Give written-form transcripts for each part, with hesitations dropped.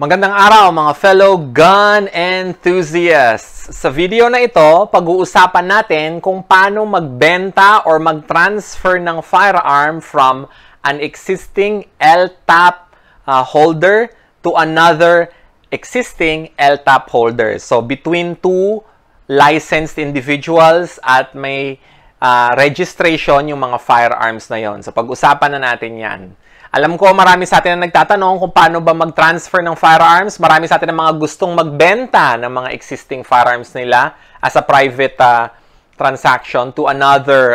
Magandang araw mga fellow gun enthusiasts! Sa video na ito, pag-uusapan natin kung paano magbenta or mag-transfer ng firearm from an existing LTAP holder to another existing LTAP holder. So, between two licensed individuals at may registration yung mga firearms na yon. So, pag-usapan na natin yan. Alam ko marami sa atin na nagtatanong kung paano ba mag-transfer ng firearms. Marami sa atin na mga gustong magbenta ng mga existing firearms nila as a private transaction to another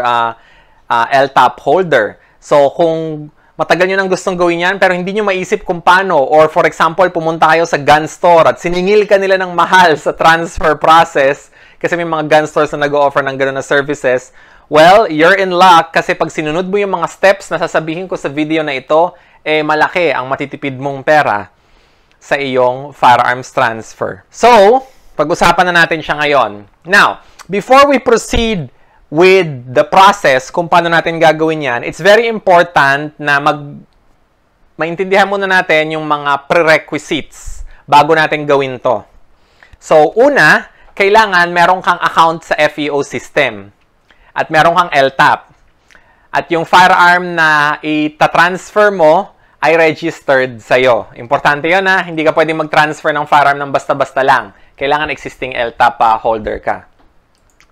LTAP holder. So, kung matagal nyo nang gustong gawin yan pero hindi nyo maisip kung paano, or for example, pumunta kayo sa gun store at siningil ka nila ng mahal sa transfer process kasi may mga gun stores na nag-o-offer ng gano'n na services, well, you're in luck kasi pag sinunod mo yung mga steps na sasabihin ko sa video na ito, malaki ang matitipid mong pera sa iyong firearms transfer. So, pag-usapan na natin siya ngayon. Now, before we proceed with the process kung paano natin gagawin yan, it's very important na maintindihan muna natin yung mga prerequisites bago natin gawin to. So, una, kailangan meron kang account sa FEO system. At meron kang LTAP. At yung firearm na ita-transfer mo ay registered sa'yo. Importante yun ha. Hindi ka pwedeng mag-transfer ng firearm ng basta-basta lang. Kailangan existing LTAP holder ka.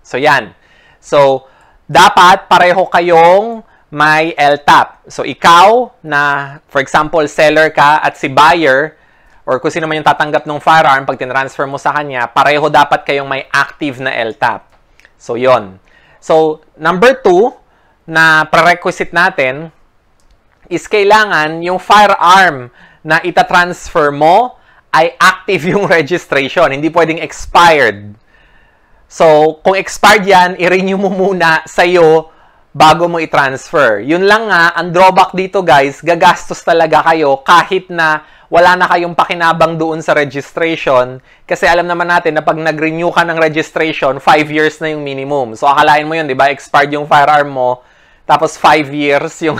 So yan. So, dapat pareho kayong may LTAP. So, ikaw na, for example, seller ka at si buyer, or kung sino man yung tatanggap ng firearm, pag tinransfer mo sa kanya, pareho dapat kayong may active na LTAP. So, yon. So, number 2 na prerequisite natin is kailangan yung firearm na ita-transfer mo ay active yung registration. Hindi pwedeng expired. So, kung expired yan, i-renew mo muna sa'yo bago mo i-transfer. Yun lang nga, ang drawback dito guys, gagastos talaga kayo kahit na wala na kayong pakinabang doon sa registration. Kasi alam naman natin na pag nag-renew ka ng registration, 5 years na yung minimum. So, akalain mo yun, di ba? Expired yung firearm mo, tapos 5 years yung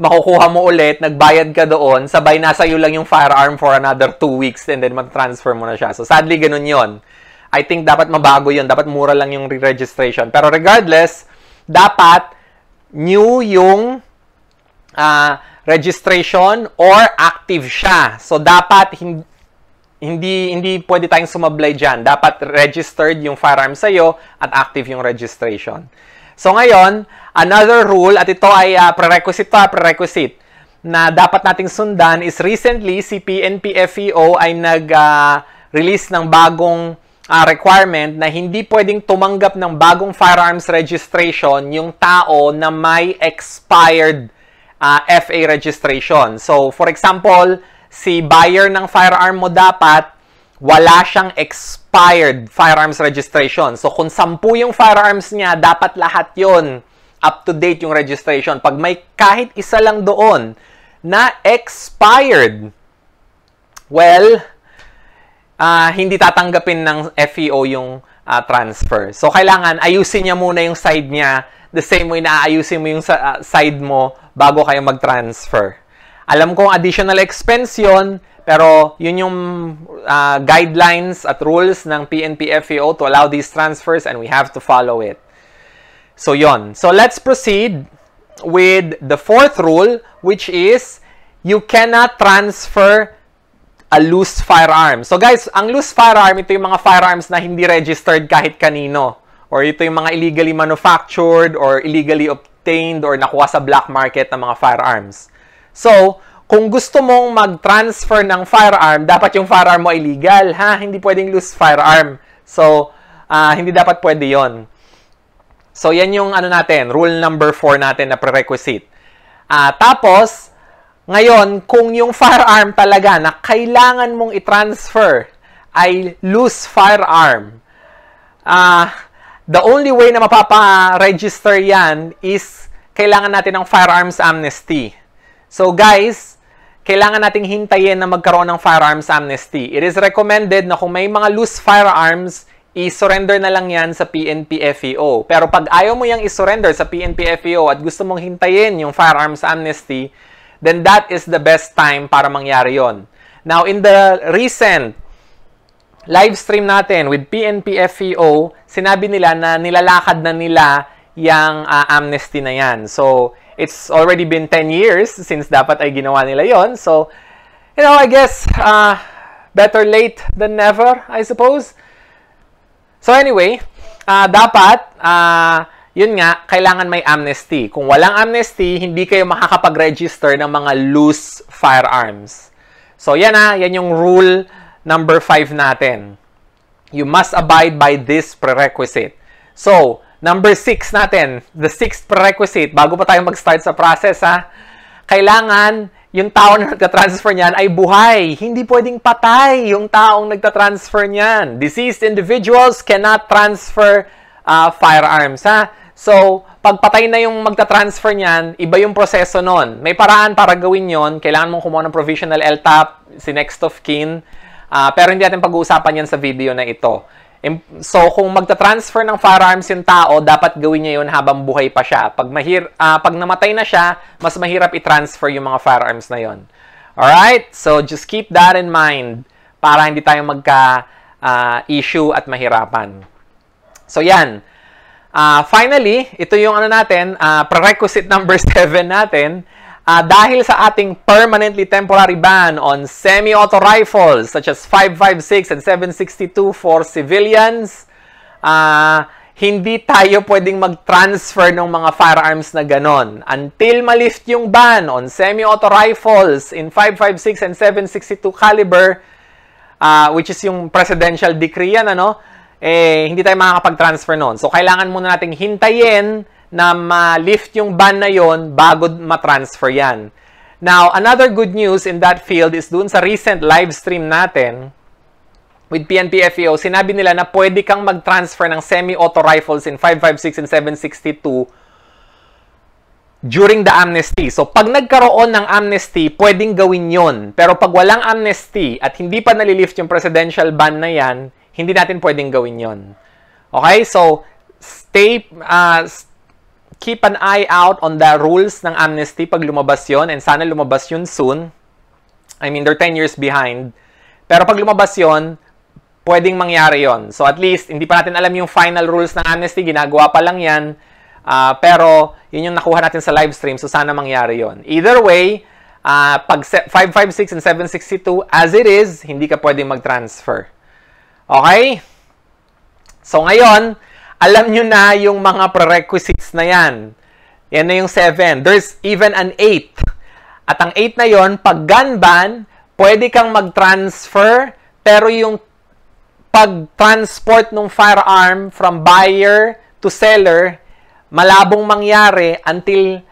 makukuha mo ulit, nagbayad ka doon, sabay nasa iyo lang yung firearm for another 2 weeks and then mag-transfer mo na siya. So, sadly, ganun yon. I think dapat mabago yun. Dapat mura lang yung re-registration. Pero regardless, dapat new yung registration or active siya. So, dapat hindi pwede tayong sumablay dyan. Dapat registered yung firearm sa'yo at active yung registration. So, ngayon, another rule, at ito ay prerequisite na dapat nating sundan is recently, si PNP-FEO ay nag-release ng bagong requirement na hindi pwedeng tumanggap ng bagong firearms registration yung tao na may expired FA registration. So, for example, si buyer ng firearm mo dapat wala siyang expired firearms registration. So, kung 10 yung firearms niya, dapat lahat yon up-to-date yung registration. Pag may kahit isa lang doon na expired, well, hindi tatanggapin ng FEO yung transfer. So, kailangan ayusin niya muna yung side niya the same way na ayusin mo yung side mo bago kayo mag-transfer. Alam kong additional expense yun, pero yun yung guidelines at rules ng PNP-FEO to allow these transfers and we have to follow it. So, yun. So, let's proceed with the 4th rule, which is you cannot transfer a loose firearm. So, guys, ang loose firearm, ito yung mga firearms na hindi registered kahit kanino. Or ito yung mga illegally manufactured or illegally obtained or nakuha sa black market ng mga firearms. So, kung gusto mong mag-transfer ng firearm, dapat yung firearm mo ay legal, ha? Hindi pwedeng loose firearm. So, hindi dapat pwede yon. So, yan yung rule number 4 natin na prerequisite. Tapos, ngayon, kung yung firearm talaga na kailangan mong i-transfer ay loose firearm, the only way na mapapa-register yan is kailangan natin ng firearms amnesty. So guys, kailangan nating hintayin na magkaroon ng firearms amnesty. It is recommended na kung may mga loose firearms, i-surrender na lang yan sa PNP-FEO. Pero pag ayaw mo yung i-surrender sa PNP-FEO at gusto mong hintayin yung firearms amnesty, then that is the best time para mangyari yon. Now, in the recent live stream natin with PNP FEO, sinabi nila na nilalakad na nila yung amnesty na yan. So, it's already been 10 years since dapat ay ginawa nila yon. So, you know, I guess, better late than never, I suppose. So, anyway, dapat, yun nga, kailangan may amnesty. Kung walang amnesty, hindi kayo makakapag-register ng mga loose firearms. So, yan yung rule number 5 natin. You must abide by this prerequisite. So, number 6 natin, the 6th prerequisite, bago pa tayo mag-start sa process, kailangan yung tao na nagtatransfer niyan ay buhay. Hindi pwedeng patay yung taong nagtatransfer niyan. Deceased individuals cannot transfer firearms. So, pag patay na yung magtatransfer niyan, iba yung proseso nun. May paraan para gawin yon. Kailangan mong kumuha ng provisional LTAP, si next of kin. Pero hindi natin pag-uusapan yan sa video na ito. So, kung magta-transfer ng firearms yung tao, dapat gawin niya yun habang buhay pa siya. Pag namatay na siya, mas mahirap i-transfer yung mga firearms na yun. Alright? So, just keep that in mind para hindi tayo magka-issue at mahirapan. So, yan. Finally, ito yung prerequisite number 7 natin. Dahil sa ating permanently temporary ban on semi-auto rifles such as 5.56 and 7.62 for civilians, hindi tayo pwedeng mag-transfer ng mga firearms na ganon. Until malift yung ban on semi-auto rifles in 5.56 and 7.62 caliber, which is yung presidential decree yan, hindi tayo makakapag-transfer nun. So, kailangan muna nating hintayin na ma-lift yung ban na yon bago ma-transfer yan. Now, another good news in that field is dun sa recent live stream natin with PNP FEO, sinabi nila na pwede kang mag-transfer ng semi-auto rifles in 5.56 and 7.62 during the amnesty. So, pag nagkaroon ng amnesty, pwedeng gawin yon. Pero pag walang amnesty at hindi pa nalilift yung presidential ban na yan, hindi natin pwedeng gawin yon. Okay? So, keep an eye out on the rules ng amnesty pag lumabas yon, and sana lumabas yun soon. I mean, they're 10 years behind. Pero pag lumabas yon, pwedeng mangyari yon. So at least, hindi pa natin alam yung final rules ng amnesty. Ginagawa pa lang yan. Pero yun yung nakuha natin sa live stream. So sana mangyari yon. Either way, pag 5.56 and 7.62, as it is, hindi ka pwedeng mag-transfer. Okay? So ngayon, alam nyo na yung mga prerequisites na yan. Yan na yung 7. There's even an 8. At ang 8 na yon, pag gun ban, pwede kang mag-transfer, pero yung pag-transport ng firearm from buyer to seller, malabong mangyari until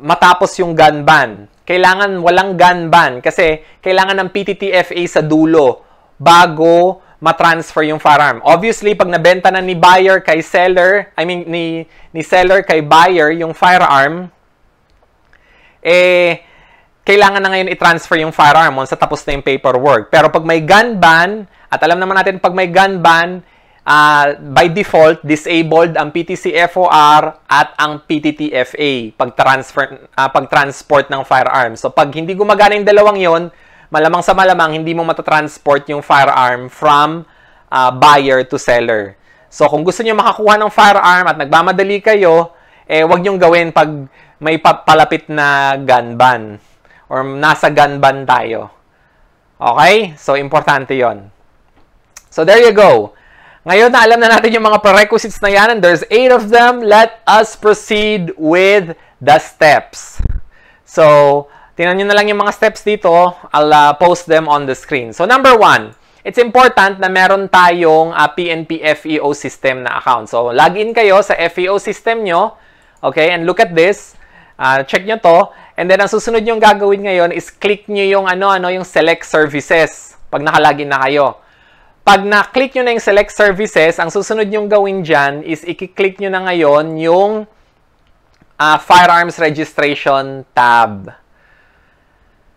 matapos yung gun ban. Kailangan walang gun ban kasi kailangan ng PTTFA sa dulo bago ma-transfer yung firearm. Obviously, pag nabenta na ni buyer kay seller, ni seller kay buyer yung firearm, kailangan na ngayon i-transfer yung firearm once tapos na yung paperwork. Pero pag may gun ban, at alam naman natin pag may gun ban, by default, disabled ang PTC-FOR at ang PTTFA pag-transport ng firearm. So, pag hindi gumagana yung dalawang yon, malamang sa malamang, hindi mo matatransport yung firearm from buyer to seller. So, kung gusto niyo makakuha ng firearm at nagmamadali kayo, wag niyong gawin pag may palapit na gun ban or nasa gun ban tayo. Okay? So, importante yon. So, there you go. Ngayon na alam na natin yung mga prerequisites na yan, and there's 8 of them, let us proceed with the steps. So, tingnan nyo na lang yung mga steps dito. I'll post them on the screen. So, number 1, it's important na meron tayong PNP FEO system na account. So, login kayo sa FEO system nyo. Okay, and look at this. Check nyo to. And then, ang susunod yung gagawin ngayon is click nyo yung, yung select services pag nakalagin na kayo. Pag na-click nyo na yung select services, ang susunod yung gawin dyan is i-click nyo na ngayon yung firearms registration tab.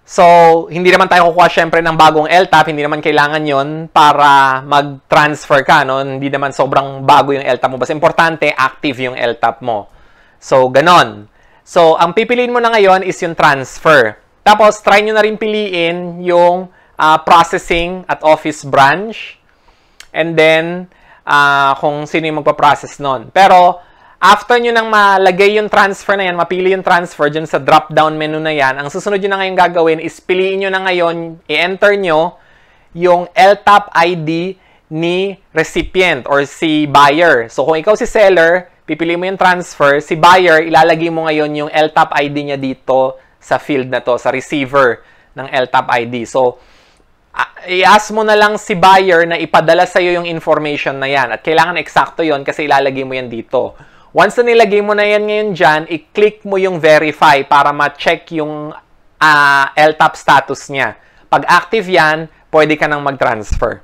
So, hindi naman tayo kukuha syempre ng bagong LTAP, hindi naman kailangan yon para mag-transfer ka, no? Hindi naman sobrang bago yung LTAP mo. Basta importante, active yung LTAP mo. So, ganon. So, ang pipiliin mo na ngayon is yung transfer. Tapos, try nyo na rin piliin yung processing at office branch. And then, kung sino yung magpa-process nun. Pero, after nyo nang malagay yung transfer na yan, mapili yung transfer dyan sa drop-down menu na yan, ang susunod nyo na ngayon gagawin is piliin nyo na ngayon, i-enter nyo yung LTAP ID ni recipient or si buyer. So, kung ikaw si seller, pipili mo yung transfer, si buyer, ilalagay mo ngayon yung LTAP ID niya dito sa field na to, sa receiver ng LTAP ID. So, i-ask mo na lang si buyer na ipadala sa'yo yung information na yan. At kailangan eksakto yon kasi ilalagay mo yan dito. Once na nilagay mo na yan ngayon dyan, i-click mo yung verify para ma-check yung LTAP status niya. Pag active yan, pwede ka nang mag-transfer.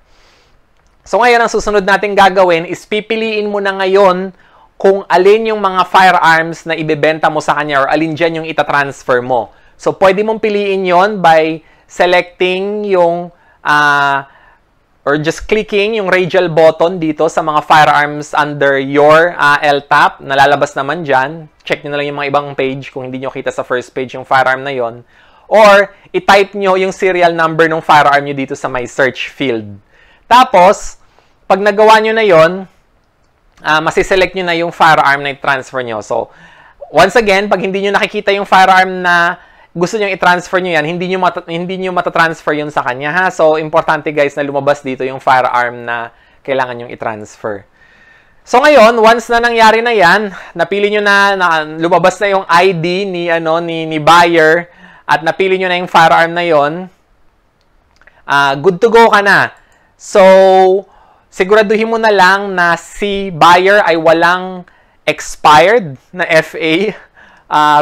So ngayon, ang susunod natin gagawin is pipiliin mo na ngayon kung alin yung mga firearms na ibebenta mo sa kanya or alin dyan yung itatransfer mo. So pwede mong piliin yon by selecting yung or just clicking yung radial button dito sa mga firearms under your LTAP. Nalalabas naman dyan. Check nyo na lang yung mga ibang page kung hindi nyo kita sa first page yung firearm na yon. Or, i-type nyo yung serial number ng firearm nyo dito sa my search field. Tapos, pag nagawa nyo na yon, masiselect nyo na yung firearm na i-transfer nyo. So, once again, pag hindi nyo nakikita yung firearm na gusto nyo i-transfer nyo yan, hindi nyo matatransfer yun sa kanya, ha? So, importante guys na lumabas dito yung firearm na kailangan nyo i-transfer. So, ngayon, once na nangyari na yan, napili nyo na lumabas na yung ID ni buyer at napili nyo na yung firearm na yon, good to go ka na. So, siguraduhin mo na lang na si buyer ay walang expired na FA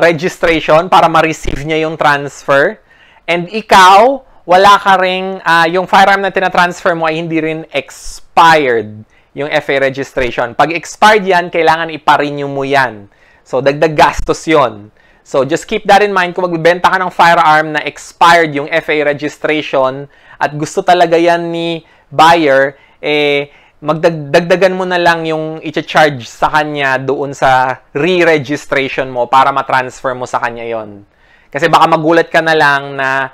registration para ma-receive niya yung transfer. And ikaw, wala ka ring, yung firearm na tinatransfer mo ay hindi rin expired yung FA registration. Pag expired yan, kailangan ipa-renew mo yan. So, dagdag gastos yon. So, just keep that in mind. Kung magbibenta ka ng firearm na expired yung FA registration at gusto talaga yan ni buyer, magdagdagan mo na lang yung i-charge sa kanya doon sa re-registration mo para ma-transfer mo sa kanya yon. Kasi baka magulat ka na lang na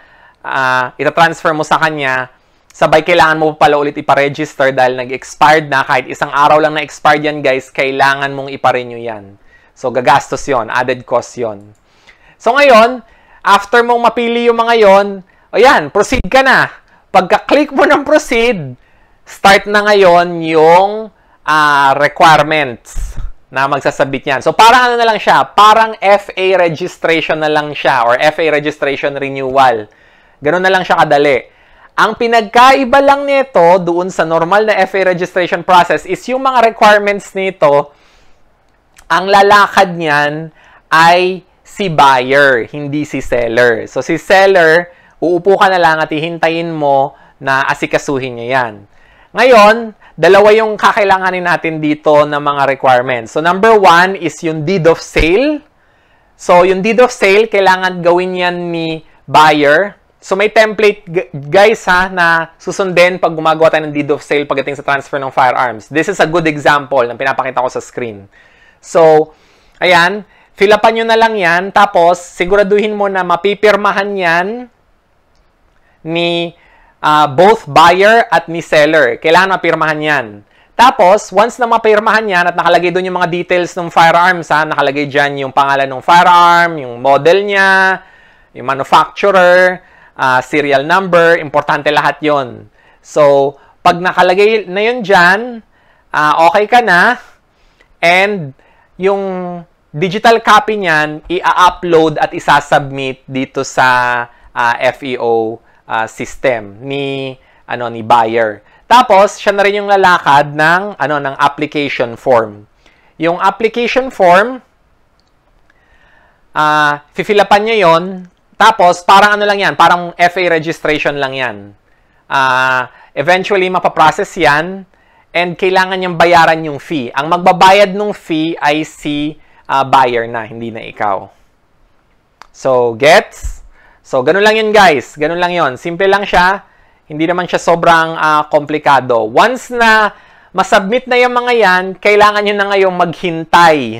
ita-transfer mo sa kanya, sabay kailangan mo pala ulit ipa-register dahil nag-expired na. Kahit isang araw lang na expired yan guys, kailangan mong ipa-renew yan. So, gagastos yon, added cost yon. So, ngayon, after mong mapili yung mga yon, ayan, proceed ka na. Pagka-click mo ng proceed, start na ngayon yung requirements na magsasabit yan. So, parang ano na lang siya? Parang FA registration na lang siya or FA registration renewal. Ganun na lang siya kadali. Ang pinagkaiba lang nito doon sa normal na FA registration process is yung mga requirements nito, ang lalakad niyan ay si buyer, hindi si seller. So, si seller, uupo ka na lang at hihintayin mo na asikasuhin niya yan. Ngayon, dalawa yung kakailanganin natin dito ng mga requirements. So, number 1 is yung deed of sale. So, yung deed of sale, kailangan gawin yan ni buyer. So, may template, guys, ha, na susundin pag gumagawa tayo ng deed of sale pagdating sa transfer ng firearms. This is a good example na pinapakita ko sa screen. So, ayan, fill upan nyo na lang yan. Tapos, siguraduhin mo na mapipirmahan yan ni both buyer at ni seller. Kailangan mapirmahan yan. Tapos, once na mapirmahan yan at nakalagay doon yung mga details ng firearms, ha, nakalagay dyan yung pangalan ng firearm, yung model niya, yung manufacturer, serial number, importante lahat yon. So, pag nakalagay na yun dyan, okay ka na, and yung digital copy niyan, i-upload at isasubmit dito sa FEO system ni buyer. Tapos siya na rin yung lalakad ng application form. Yung application form, fifilapan niya 'yon. Tapos parang lang 'yan, parang FA registration lang 'yan. Eventually mapaprocess 'yan and kailangan niyang bayaran yung fee. Ang magbabayad ng fee ay si buyer na, hindi na ikaw. So, gets? So, ganun lang yun guys. Ganun lang yun. Simple lang siya. Hindi naman siya sobrang komplikado. Once na masubmit na yung mga yan, kailangan nyo na ngayong maghintay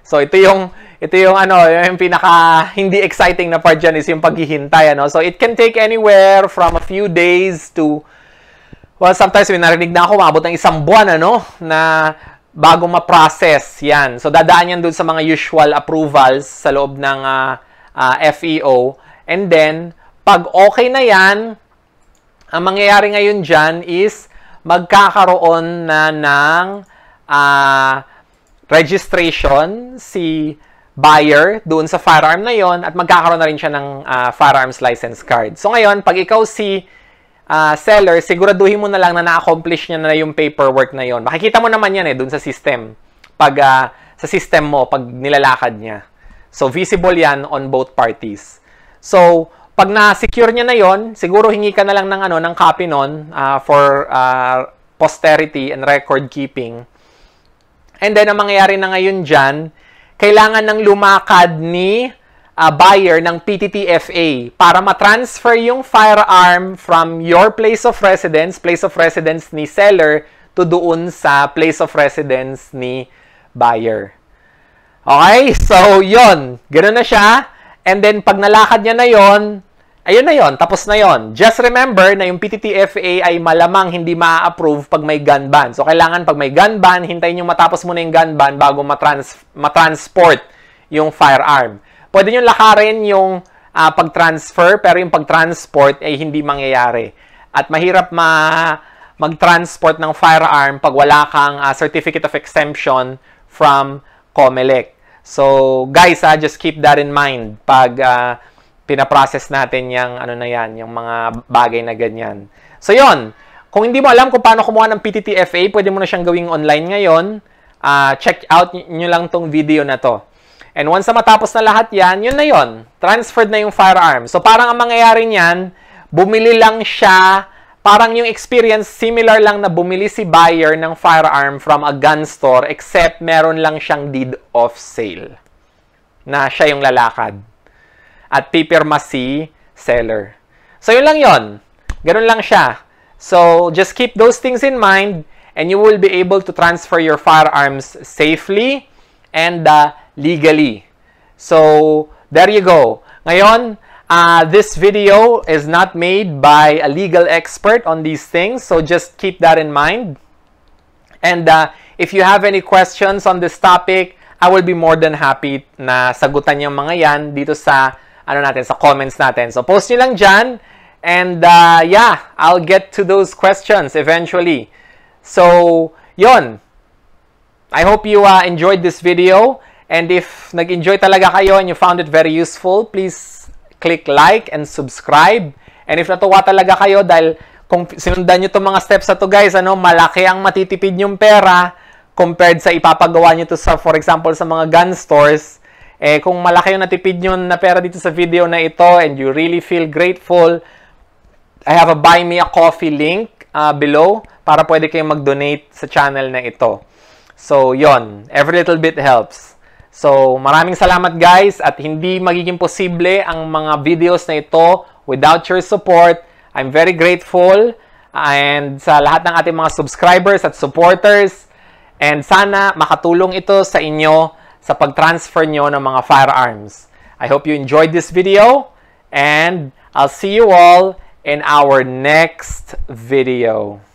So ito yung yung pinaka hindi exciting na part dyan is yung paghihintay, ano. So it can take anywhere from a few days to, well, sometimes may narinig na ako, maabot ng 1 buwan, ano, na bago ma-process yan. So dadaan yan dun sa mga usual approvals sa loob ng FEO. And then, pag okay na yan, ang mangyayari ngayon dyan is magkakaroon na ng registration si buyer doon sa firearm na yon at magkakaroon na rin siya ng firearms license card. So ngayon, pag ikaw si seller, siguraduhin mo na lang na na-accomplish niya na yung paperwork na yon. Makikita mo naman yan doon sa system. Pag sa system mo, pag nilalakad niya. So visible yan on both parties. So pag na-secure niya na yon, siguro hingi ka na lang ng copy nun for posterity and record keeping. And then, ang mangyayari na ngayon dyan, kailangan ng lumakad ni buyer ng PTTFA para matransfer yung firearm from your place of residence ni seller, to doon sa place of residence ni buyer. Okay? So, yon. Ganun na siya. And then, pag nalakad niya na yon, ayun na yon, tapos na yon. Just remember na yung PTTFA ay malamang hindi ma-approve pag may gun ban. So, kailangan pag may gun ban, hintayin yung matapos muna yung gun ban bago matransport yung firearm. Pwede nyo lakarin yung pag-transfer, pero yung pag-transport ay hindi mangyayari. At mahirap mag-transport ng firearm pag wala kang certificate of exemption from COMELEC. So, guys, just keep that in mind pag pinaprocess natin yung yung mga bagay na ganyan. So, yon. Kung hindi mo alam kung paano kumuha ng PTTFA, pwede mo na siyang gawing online ngayon. Check out nyo lang tong video na to. And once na matapos na lahat yan, yun na yon. Transferred na yung firearm. So, parang ang mangyayari niyan, bumili lang siya, parang yung experience, similar lang na bumili si buyer ng firearm from a gun store, except meron lang siyang deed of sale na siya yung lalakad. At pipirma si seller. So, yun lang yon. Ganun lang siya. So, just keep those things in mind and you will be able to transfer your firearms safely and legally. So, there you go. Ngayon, this video is not made by a legal expert on these things, so just keep that in mind. And if you have any questions on this topic, I will be more than happy na sagutan yung mga yan dito sa sa comments natin. So, post nyo lang dyan. And, yeah, I'll get to those questions eventually. So, yon. I hope you enjoyed this video. And if nag-enjoy talaga kayo and you found it very useful, please click like and subscribe. And if natuwa talaga kayo dahil kung sinundan nyo itong mga steps na to, guys, malaki ang matitipid yung pera compared sa ipapagawa nyo to sa, for example, sa mga gun stores. Kung malaki yung natipid nyo na pera dito sa video na ito and you really feel grateful, I have a Buy Me a Coffee link below para pwede kayong mag-donate sa channel na ito. So, yon. Every little bit helps. So, maraming salamat, guys, at hindi magiging posible ang mga videos na ito without your support. I'm very grateful and sa lahat ng ating mga subscribers at supporters. And sana makatulong ito sa inyo sa pag-transfer nyo ng mga firearms. I hope you enjoyed this video and I'll see you all in our next video.